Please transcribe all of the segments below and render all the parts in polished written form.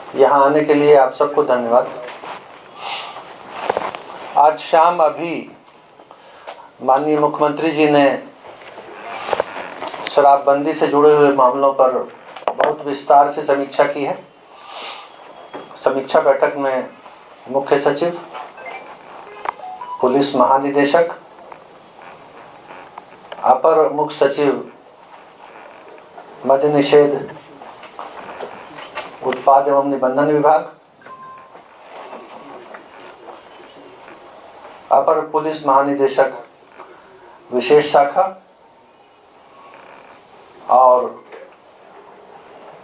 यहाँ आने के लिए आप सबको धन्यवाद। आज शाम अभी माननीय मुख्यमंत्री जी ने शराबबंदी से जुड़े हुए मामलों पर बहुत विस्तार से समीक्षा की है। समीक्षा बैठक में मुख्य सचिव, पुलिस महानिदेशक, अपर मुख्य सचिव मद्य निषेध, उत्पाद एवं निबंधन विभाग, अपर पुलिस महानिदेशक विशेष शाखा और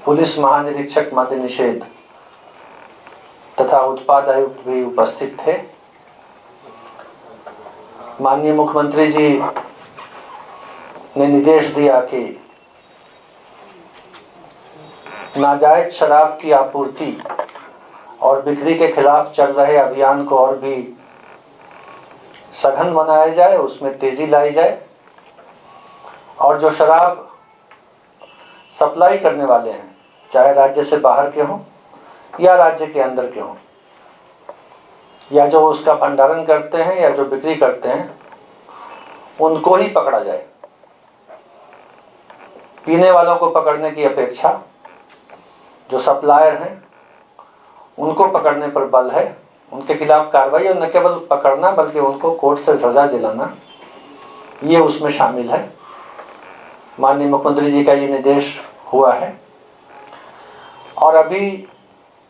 पुलिस महानिरीक्षक मद्य निषेध तथा उत्पाद आयुक्त भी उपस्थित थे। माननीय मुख्यमंत्री जी ने निर्देश दिया कि नाजायज शराब की आपूर्ति और बिक्री के खिलाफ चल रहे अभियान को और भी सघन बनाया जाए, उसमें तेजी लाई जाए और जो शराब सप्लाई करने वाले हैं, चाहे राज्य से बाहर के हों या राज्य के अंदर के हों, या जो उसका भंडारण करते हैं या जो बिक्री करते हैं, उनको ही पकड़ा जाए। पीने वालों को पकड़ने की अपेक्षा जो सप्लायर हैं उनको पकड़ने पर बल है। उनके खिलाफ कार्रवाई और न केवल पकड़ना बल्कि उनको कोर्ट से सजा दिलाना, ये उसमें शामिल है। माननीय मुख्यमंत्री जी का ये निर्देश हुआ है और अभी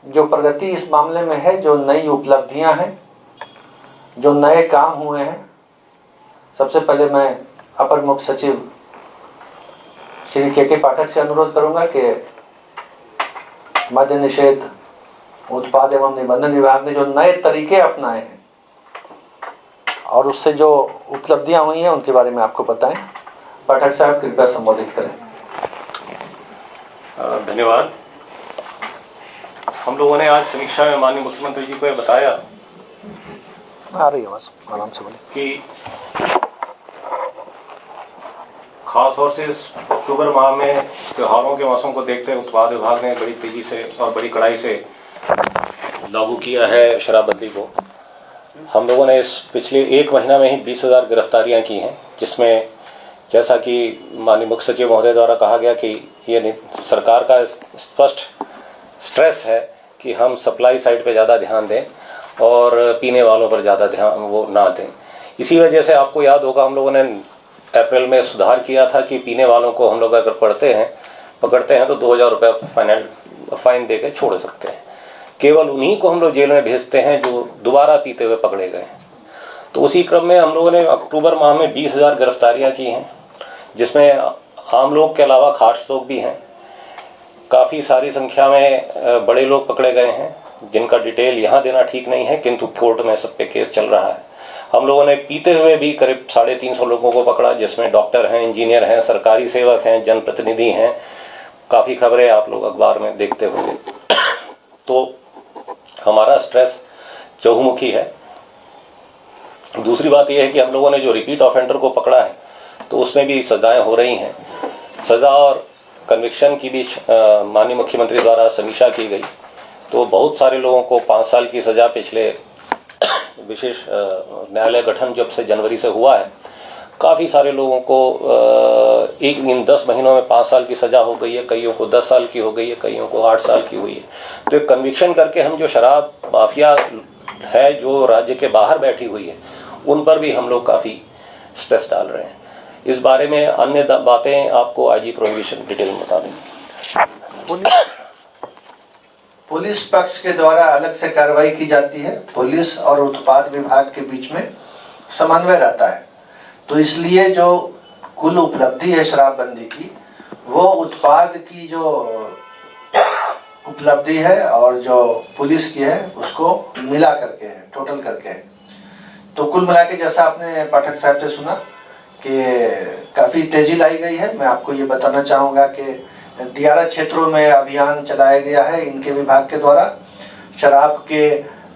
जो प्रगति इस मामले में है, जो नई उपलब्धियां हैं, जो नए काम हुए हैं, सबसे पहले मैं अपर मुख्य सचिव श्री के पाठक से अनुरोध करूंगा कि मद्य निषेध, उत्पाद एवं निबंधन विभाग ने जो नए तरीके अपनाए हैं और उससे जो उपलब्धियां हुई हैं उनके बारे में आपको बताएं। पाठक साहब कृपया संबोधित करें। धन्यवाद। हम लोगों ने आज समीक्षा में माननीय मुख्यमंत्री जी को यह बताया, आ रही है बस आराम से बोले, कि खास तौर से इस अक्टूबर माह में त्योहारों के मौसम को देखते हुए उत्पाद विभाग ने बड़ी तेजी से और बड़ी कड़ाई से लागू किया है शराबबंदी को। हम लोगों ने इस पिछले एक महीना में ही 20,000 गिरफ्तारियां की हैं, जिसमें जैसा कि माननीय मुख्य सचिव महोदय द्वारा कहा गया कि ये सरकार का स्पष्ट स्ट्रेस है कि हम सप्लाई साइड पे ज़्यादा ध्यान दें और पीने वालों पर ज़्यादा ध्यान वो ना दें। इसी वजह से आपको याद होगा, हम लोगों ने अप्रैल में सुधार किया था कि पीने वालों को हम लोग अगर पकड़ते हैं तो 2,000 रुपये फाइन दे के छोड़ सकते हैं। केवल उन्हीं को हम लोग जेल में भेजते हैं जो दोबारा पीते हुए पकड़े गए। तो उसी क्रम में हम लोगों ने अक्टूबर माह में 20,000 गिरफ्तारियां की हैं, जिसमें आम लोग के अलावा खास लोग भी हैं। काफ़ी सारी संख्या में बड़े लोग पकड़े गए हैं, जिनका डिटेल यहाँ देना ठीक नहीं है, किंतु कोर्ट में सब पे केस चल रहा है। हम लोगों ने पीते हुए भी करीब 350 लोगों को पकड़ा, जिसमें डॉक्टर हैं, इंजीनियर हैं, सरकारी सेवक हैं, जनप्रतिनिधि हैं। काफ़ी खबरें आप लोग अखबार में देखते होंगे। तो हमारा स्ट्रेस चहुमुखी है। दूसरी बात यह है कि हम लोगों ने जो रिपीट ऑफेंडर को पकड़ा है तो उसमें भी सजाएं हो रही हैं। सज़ा और कन्विक्शन की भी माननीय मुख्यमंत्री द्वारा समीक्षा की गई, तो बहुत सारे लोगों को 5 साल की सज़ा पिछले विशेष न्यायालय गठन जब से जनवरी से हुआ है, काफ़ी सारे लोगों को इन 10 महीनों में 5 साल की सज़ा हो गई है, कईयों को 10 साल की हो गई है, कईयों को 8 साल की हुई है। तो एक कन्विक्शन करके हम जो शराब माफिया है जो राज्य के बाहर बैठी हुई है, उन पर भी हम लोग काफ़ी स्ट्रेस डाल रहे हैं। इस बारे में अन्य बातें आपको आईजी प्रोहिबिशन डिटेल में बता देंगे। पुलिस पक्ष के द्वारा अलग से कार्रवाई की जाती है। पुलिस और उत्पाद विभाग के बीच में समन्वय रहता है, तो इसलिए जो कुल उपलब्धि है शराबबंदी की, वो उत्पाद की जो उपलब्धि है और जो पुलिस की है उसको मिला करके है, टोटल करके है। तो कुल मिला के जैसा आपने पाठक साहब से सुना कि काफ़ी तेजी लाई गई है। मैं आपको ये बताना चाहूँगा कि दियारा क्षेत्रों में अभियान चलाया गया है इनके विभाग के द्वारा। शराब के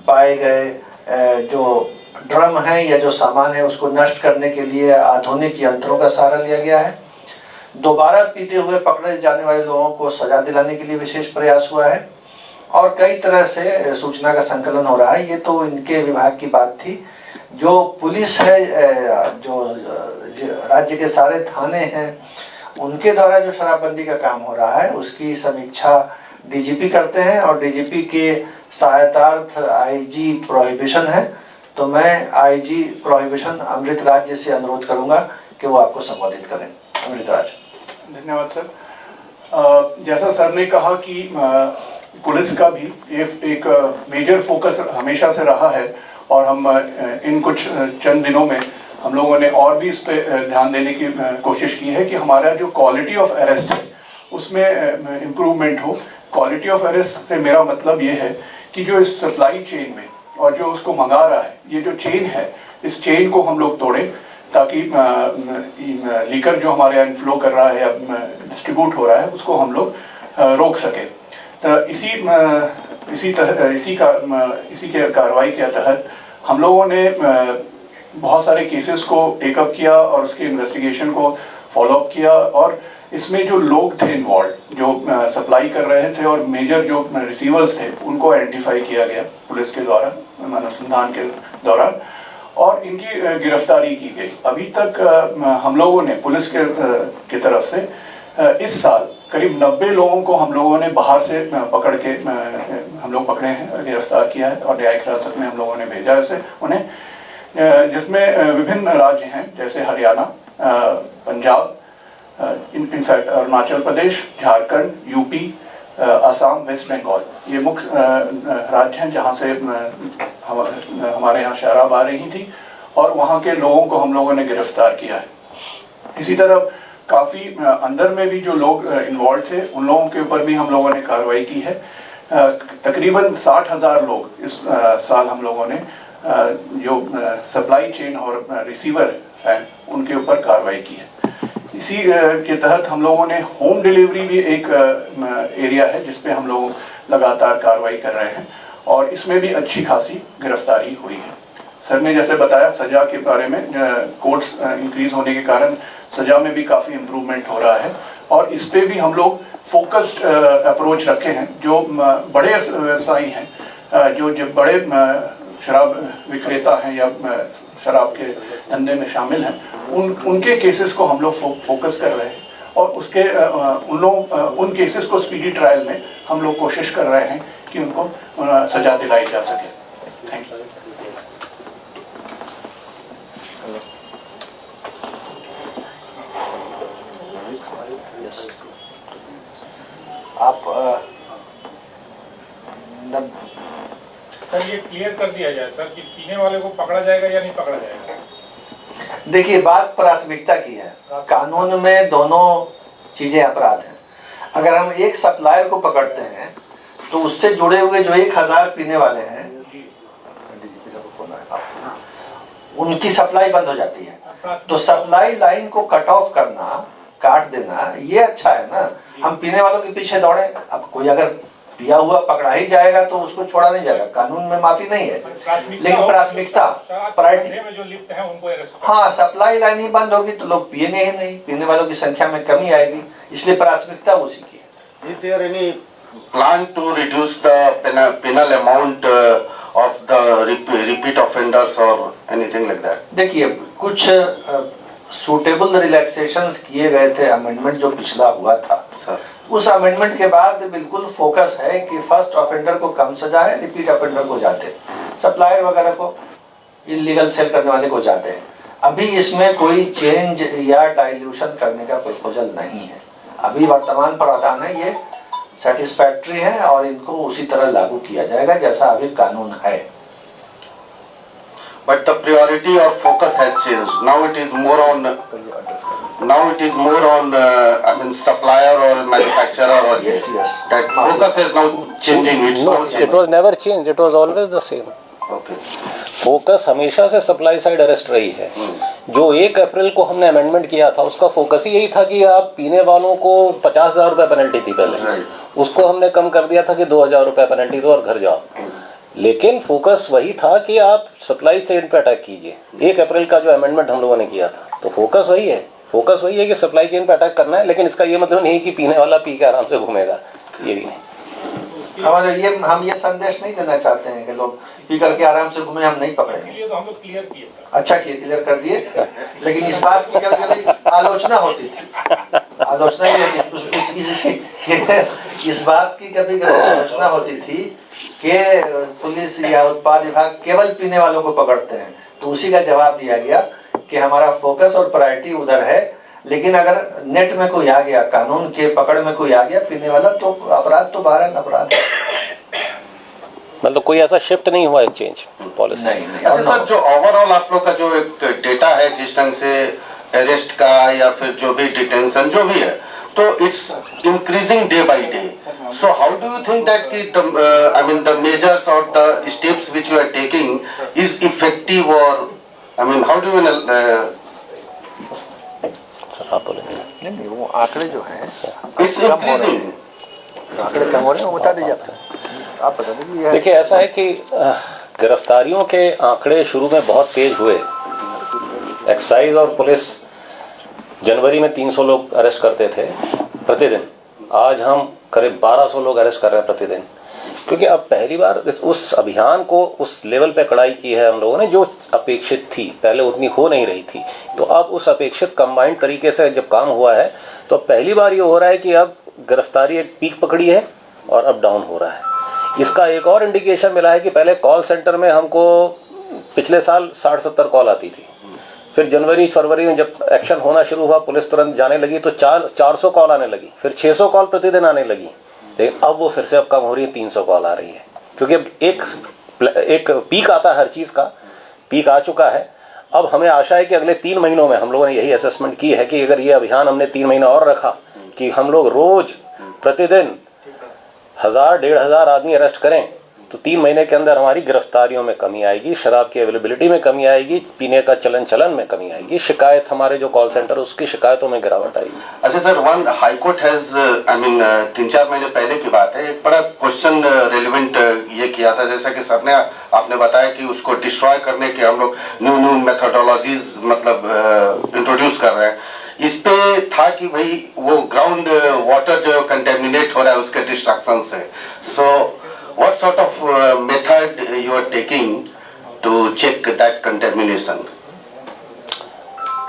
पाए गए जो ड्रम है या जो सामान है उसको नष्ट करने के लिए आधुनिक यंत्रों का सहारा लिया गया है। दोबारा पीते हुए पकड़े जाने वाले लोगों को सजा दिलाने के लिए विशेष प्रयास हुआ है और कई तरह से सूचना का संकलन हो रहा है। ये तो इनके विभाग की बात थी। जो पुलिस है, जो राज्य के सारे थाने हैं, उनके द्वारा जो शराबबंदी का काम हो रहा है उसकी समीक्षा डीजीपी करते हैं और डीजीपी के सहायतार्थ आईजी प्रोहिबिशन है। तो मैं आईजी प्रोहिबिशन अमृत राज जी से अनुरोध करूंगा कि वो आपको संबोधित करें। अमृत राज। धन्यवाद सर। जैसा सर ने कहा कि पुलिस का भी एक मेजर फोकस हमेशा से रहा है और हम इन कुछ चंद दिनों में हम लोगों ने और भी इस पे ध्यान देने की कोशिश की है कि हमारा जो क्वालिटी ऑफ अरेस्ट है उसमें इम्प्रूवमेंट हो। क्वालिटी ऑफ अरेस्ट से मेरा मतलब ये है कि जो इस सप्लाई चेन में और जो उसको मंगा रहा है, ये जो चेन है, इस चेन को हम लोग तोड़ें ताकि लीकर जो हमारे यहाँ इनफ्लो कर रहा है या डिस्ट्रीब्यूट हो रहा है उसको हम लोग रोक सके। तो इसी के कार्रवाई के तहत हम लोगों ने बहुत सारे केसेस को टेकअप किया और उसके इन्वेस्टिगेशन को फॉलोअप किया और इसमें जो लोग थे इन्वॉल्व, जो सप्लाई कर रहे थे और मेजर जो रिसीवर्स थे, उनको आइडेंटिफाई किया गया पुलिस के द्वारा अनुसंधान के दौरान और इनकी गिरफ्तारी की गई। अभी तक हम लोगों ने पुलिस की तरफ से इस साल करीब 90 लोगों को हम लोगों ने बाहर से पकड़ के हम लोग पकड़े हैं, गिरफ्तार किया है और न्यायिक हिरासत में हम लोगों ने भेजा है उन्हें, जिसमें विभिन्न राज्य हैं जैसे Haryana, Punjab, in fact Arunachal Pradesh, Jharkhand, UP, Assam, waste Bengal, ये मुख्य राज्य हैं जहाँ से हमारे यहाँ शराब आ रही थी और वहाँ के लोगों को हम लोगों ने गिरफ्तार किया है। इसी तरह काफ़ी अंदर में भी जो लोग इन्वॉल्व थे उन लोगों के ऊपर भी हम लोगों ने कार्रवाई की है। तकरीबन 60,000 लोग इस साल हम लोगों ने जो सप्लाई चेन और रिसीवर हैं उनके ऊपर कार्रवाई की है। इसी के तहत हम लोगों ने होम डिलीवरी भी एक एरिया है जिस पे हम लोग लगातार कार्रवाई कर रहे हैं और इसमें भी अच्छी खासी गिरफ्तारी हुई है। सर ने जैसे बताया सजा के बारे में, कोर्ट्स इंक्रीज होने के कारण सजा में भी काफ़ी इम्प्रूवमेंट हो रहा है और इस पे भी हम लोग फोकस्ड अप्रोच रखे हैं। जो बड़े व्यवसायी हैं, जो बड़े शराब विक्रेता हैं या शराब के धंधे में शामिल हैं, उनके केसेस को हम लोग फोकस कर रहे हैं और उसके उन केसेस को स्पीडी ट्रायल में हम लोग कोशिश कर रहे हैं कि उनको सजा दिलाई जा सके। Thank you. आप सर ये क्लियर कर दिया जाए सर कि पीने वाले को पकड़ा जाएगा या नहीं पकड़ा जाएगा। देखिए, बात प्राथमिकता की है। कानून में दोनों चीजें अपराध हैं। अगर हम एक सप्लायर को पकड़ते हैं तो उससे जुड़े हुए जो 1000 पीने वाले हैं उनकी सप्लाई बंद हो जाती है। तो सप्लाई लाइन को कट ऑफ करना, काट देना, ये अच्छा है ना। हम पीने वालों के पीछे दौड़े, अब कोई अगर पिया हुआ पकड़ा ही जाएगा तो उसको छोड़ा नहीं जाएगा, कानून में माफी नहीं है। लेकिन प्राथमिकता में जो लिप्त है उनको अरेस्ट। हाँ, सप्लाई लाइन ही बंद होगी तो लोग पिएंगे ही नहीं, पीने वालों की संख्या में कमी आएगी, इसलिए प्राथमिकता उसी की है। Is there any plan to reduce the penal amount of the repeat offenders or anything like that? देखिए, कुछ सूटेबल रिलैक्सेशंस किए गए थे, अमेंडमेंट जो पिछला हुआ था सर, उस अमेंडमेंट के बाद बिल्कुल फोकस है कि फर्स्ट ऑफेंडर को कम सजा है, रिपीट ऑफेंडर को जाते, सप्लायर वगैरह को, इलीगल सेल करने वाले को जाते हैं। अभी इसमें कोई चेंज या डाइल्यूशन करने का प्रपोजल नहीं है। अभी वर्तमान प्रावधान है, ये सेटिस्फैक्ट्री है और इनको उसी तरह लागू किया जाएगा जैसा अभी कानून है। but the priority or focus has changed. Now it is more on I mean supplier or manufacturer or Yes. that focus is now changing. It's No, not it was never changed. It was always the same. okay. Focus हमेशा से supply side arrest रही है। जो 1 अप्रैल को हमने amendment किया था उसका फोकस ही यही था कि आप पीने वालों को 50,000 रुपये पेनल्टी थी पहले, उसको हमने कम कर दिया था कि 2,000 रुपये पेनल्टी दो और घर जाओ। लेकिन फोकस वही था कि आप सप्लाई चेन पे अटैक कीजिए। 1 अप्रैल का जो अमेंडमेंट हम लोगों ने किया था, तो फोकस वही है कि सप्लाई चेन पे अटैक करना है। लेकिन इसका ये मतलब नहीं कि पीने वाला पी के आराम से घूमेगा, ये भी नहीं। हमारे ये हम ये संदेश नहीं देना चाहते हैं कि लोग पी करके आराम से घूमे, हम नहीं पकड़ेंगे। इसलिए तो हम लोग क्लियर किए सर। अच्छा किए, क्लियर कर दिए। लेकिन इस बात की कभी कभी आलोचना होती थी, आलोचना ये है कि इस बात की कभी कभी आलोचना होती थी कि पुलिस या उत्पाद विभाग केवल पीने वालों को पकड़ते हैं। तो उसी का जवाब दिया गया कि हमारा फोकस और प्रायोरिटी उधर है, लेकिन अगर नेट में कोई आ गया, कानून के पकड़ में कोई आ गया पीने वाला, तो अपराध तो बहरहाल अपराध है। मतलब कोई ऐसा शिफ्ट नहीं हुआ है चेंज पॉलिसी? नहीं। अच्छा सर, जो ओवरऑल आप लोग का जो एक डेटा है जिस ढंग से अरेस्ट का या फिर जो भी डिटेंशन जो भी है, तो it's increasing day by day. So how do you think that कि आई मीन द मेजर्स और the steps which you are taking is effective, और I mean how do you sir आप बोलेंगे। नहीं, वो आंकड़े जो हैं इट्स इंक्रीजिंग, आंकड़े कम हो रहे हैं, वो बता दीजिए आप बता दीजिए। देखिए ऐसा है कि गिरफ्तारियों के आंकड़े शुरू में बहुत तेज हुए। एक्साइज और पुलिस जनवरी में 300 लोग अरेस्ट करते थे प्रतिदिन, आज हम करीब 1200 लोग अरेस्ट कर रहे हैं प्रतिदिन। क्योंकि अब पहली बार उस अभियान को उस लेवल पे कड़ाई की है हम लोगों ने जो अपेक्षित थी, पहले उतनी हो नहीं रही थी। तो अब उस अपेक्षित कंबाइंड तरीके से जब काम हुआ है, तो पहली बार ये हो रहा है कि अब गिरफ्तारी एक पीक पकड़ी है और अब डाउन हो रहा है। इसका एक और इंडिकेशन मिला है कि पहले कॉल सेंटर में हमको पिछले साल 60-70 कॉल आती थी, फिर जनवरी फरवरी में जब एक्शन होना शुरू हुआ, पुलिस तुरंत जाने लगी, तो 400 कॉल आने लगी, फिर 600 कॉल प्रतिदिन आने लगी। लेकिन अब वो फिर से अब कम हो रही है, 300 कॉल आ रही है। क्योंकि अब एक पीक आता है, हर चीज़ का पीक आ चुका है। अब हमें आशा है कि अगले 3 महीनों में, हम लोगों ने यही असेसमेंट की है कि अगर ये अभियान हमने 3 महीना और रखा कि हम लोग रोज प्रतिदिन 1000-1500 आदमी अरेस्ट करें, तो 3 महीने के अंदर हमारी गिरफ्तारियों में कमी आएगी, शराब की अवेलेबिलिटी में कमी आएगी, पीने का चलन में कमी आएगी, शिकायत हमारे जो कॉल सेंटर उसकी शिकायतों में गिरावट आएगी। अच्छा sir, one high court has I mean 3-4 महीने पहले की बात है, एक बड़ा क्वेश्चन रेलिवेंट ये किया था, जैसा कि सर ने आपने बताया कि उसको डिस्ट्रॉय करने के हम लोग न्यू मेथोडोलॉजीज मतलब इंट्रोड्यूस कर रहे हैं। इस पे था कि भाई वो ग्राउंड वाटर जो कंटेमिनेट हो रहा है उसके डिस्ट्रक्शन से। So what sort of method you are taking to check that contamination?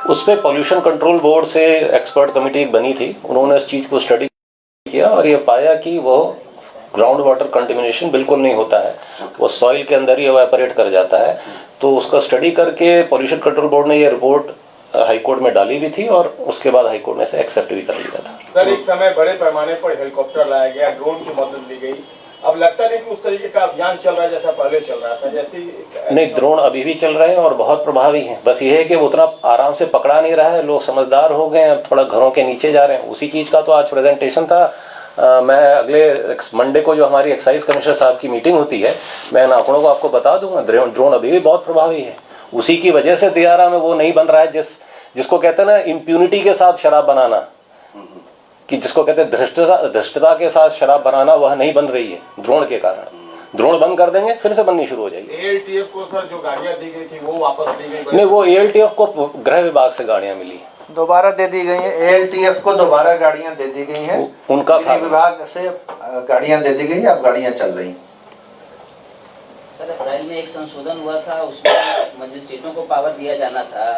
उस पर पॉल्यूशन कंट्रोल बोर्ड से एक्सपर्ट कमेटी बनी थी, उन्होंने इस चीज़ को स्टडी किया और ये पाया कि वो ग्राउंड वाटर कंटेमिनेशन बिल्कुल नहीं होता है, वो सॉइल के अंदर ही एवापोरेट कर जाता है। तो उसका स्टडी करके पॉल्यूशन कंट्रोल बोर्ड ने ये रिपोर्ट हाई कोर्ट में डाली भी थी और उसके बाद हाई कोर्ट ने से एक्सेप्ट भी कर लिया था। सर एक समय बड़े पैमाने पर हेलीकॉप्टर लाया गया, ड्रोन की मदद ली गई, अब लगता नहीं कि उस तरीके का अभियान चल रहा है जैसा पहले चल रहा था? जैसे नहीं, ड्रोन अभी भी चल रहे हैं और बहुत प्रभावी हैं। बस ये है कि उतना आराम से पकड़ा नहीं रहा है, लोग समझदार हो गए हैं, अब थोड़ा घरों के नीचे जा रहे हैं। उसी चीज़ का तो आज प्रेजेंटेशन था। मैं अगले मंडे को जो हमारी एक्साइज कमिश्नर साहब की मीटिंग होती है, मैं इन आंकड़ों को आपको बता दूंगा। ड्रोन अभी भी बहुत प्रभावी है, उसी की वजह से दियारा में वो नहीं बन रहा है जिसको कहते हैं ना इम्प्यूनिटी के साथ शराब बनाना, कि जिसको कहते हैं धृष्टता के साथ शराब बनाना, वह नहीं बन रही है ड्रोन के कारण। ड्रोन बंद कर देंगे फिर से बननी शुरू हो जाएगी। एएलटीएफ को सर जो गाड़ियां दी गई थी वो वापस दी गई? नहीं, वो एएलटीएफ को गृह विभाग से गाड़ियां मिली, दोबारा दे दी गई है। एएलटीएफ को दोबारा गाड़ियां दे दी गई हैं, उनका था विभाग से गाड़ियां दे दी गई, अब गाड़ियां चल रही। सर अप्रैल में एक संशोधन हुआ था, उसमें मजिस्ट्रेटों को पावर दिया जाना था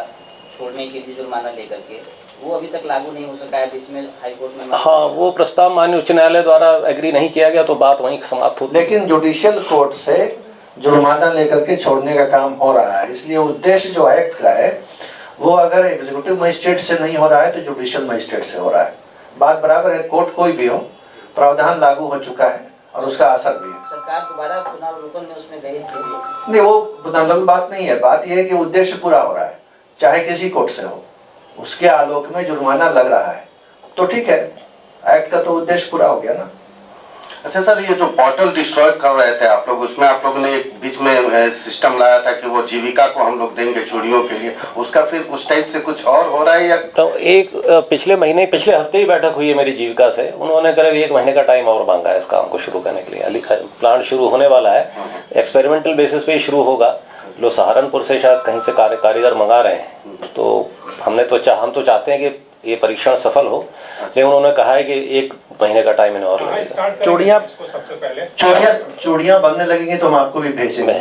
छोड़ने के लिए जुर्माना लेकर के, वो अभी तक लागू नहीं हो सका है। बीच में हाई कोर्ट में हाँ, वो प्रस्ताव माननीय उच्च न्यायालय द्वारा एग्री नहीं किया गया, तो बात वहीं समाप्त होती। लेकिन जुडिशियल कोर्ट से जुर्माना लेकर के छोड़ने का काम हो रहा है, इसलिए उद्देश्य जो एक्ट का है वो अगर एग्जीक्यूटिव मजिस्ट्रेट से नहीं हो रहा है तो जुडिशियल मजिस्ट्रेट से हो रहा है। बात बराबर है, कोर्ट कोई भी हो, प्रावधान लागू हो चुका है और उसका असर भी है। सरकार दोबारा पुनरावलोकन में उसमें गई थी? नहीं, वो पुनरावलोकन बात नहीं है, बात यह है कि उद्देश्य पूरा हो रहा है, चाहे किसी कोर्ट से हो, उसके आलोक में जुर्माना लग रहा है तो ठीक है, एक्ट का तो उद्देश्य पूरा हो गया ना। अच्छा सर, ये जो बॉटल डिस्ट्रॉय कर रहे थे आप लोग, उसमें आप लोगों ने एक बीच में सिस्टम लाया था कि वो जीविका को हम लोग देंगे चोरियों के लिए, उसका फिर उस टाइप से कुछ और हो रहा है या? तो एक पिछले हफ्ते ही बैठक हुई है मेरी जीविका से, उन्होंने करीब 1 महीने का टाइम और मांगा है इस काम को शुरू करने के लिए। प्लांट शुरू होने वाला है, एक्सपेरिमेंटल बेसिस पे ही शुरू होगा। लोग सहारनपुर से शायद कहीं से कारीगर मंगा रहे हैं, तो हम तो चाहते हैं कि ये परीक्षण सफल हो, लेकिन उन्होंने कहा है कि 1 महीने का टाइम इन्हें और लगेगा। चूड़ियां बनने लगेंगी तो हम आपको भी भेजेंगे।